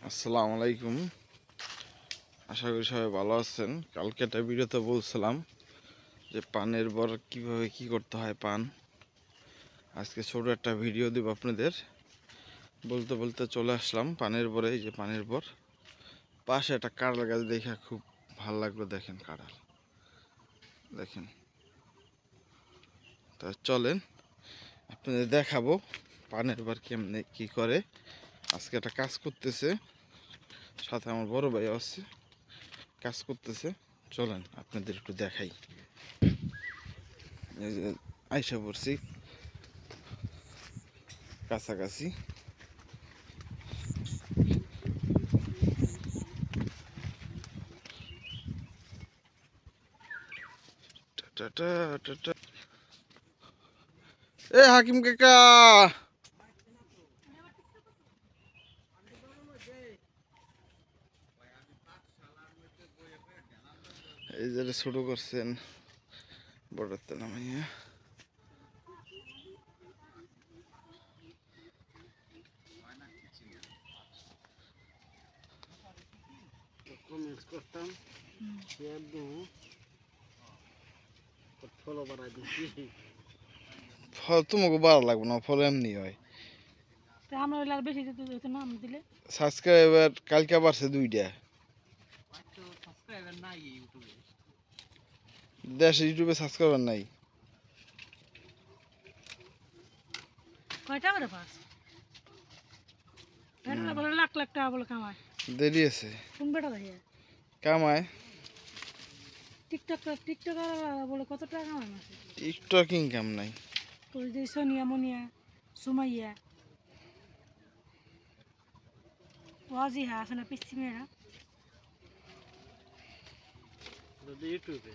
আসসালামু আলাইকুম। আশা করি সবাই ভালো আছেন। কালকে একটা ভিডিওতে বলছিলাম যে পানের বর কিভাবে কি করতে হয় পান। আজকে ছোট একটা ভিডিও দেব আপনাদের। বলতে বলতে চলে আসলাম পানের বরে। এই যে পানের বর, পাশে একটা কাঁড়াল গাছ দেখে খুব ভালো লাগলো। দেখেন কাঁড়াল, দেখেন। তা চলেন আপনাদের দেখাবো পানের বর কেমনে কি করে। আজকে একটা কাজ করতেছে, সাথে আমার বড় ভাই আছে, কাজ করতেছে। চলেন আপনাদের একটু দেখাই। এই যে আইসা পড়ছি কাছাকাছি। এ হাকিম কাকা, এই যে শুরু করছেন বড়তে নামাইয়া। কমেন্টস করতাম, শেয়ার দিব, ফলো বাড়াই দিচ্ছি। ফল তোমাকে ভালো লাগবে না, ফল এমনি হয়। তা আমরা ওই বেশি দিতে হতো না আমি দিলে সাবস্ক্রাইবার কালকে বাড়ছে 2টা। সাবস্ক্রাইবার নাই ইউটিউবে। দেশে ইউটিউবে সাবস্ক্রাইবার নাই। কয়টা করে পাস বেটা বলে লাখ লাখ টাকা বলে কামায়। দেরি আছে কোন বেটা দেখে কামায়। টিকটক টিকটক বলে কত টাকা কামায় মাসে। টিকটক ইনকাম নাই। ওই যে সোনিয়া মনিয়া সুমাইয়া ওয়াজি হ্যাঁ আছে না পিসি মেয়েরা যদি ইউটিউবে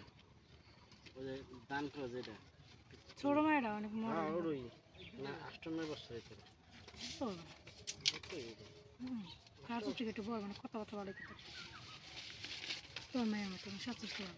ওই যে দান করে যেটা ছোট মেয়েরা অনেক মডেল ওরই না 8-9 বছর হয়েছে। কাজ থেকে একটু বড় মানে কথা বলে তোর মেয়ের মতো 27 টাকা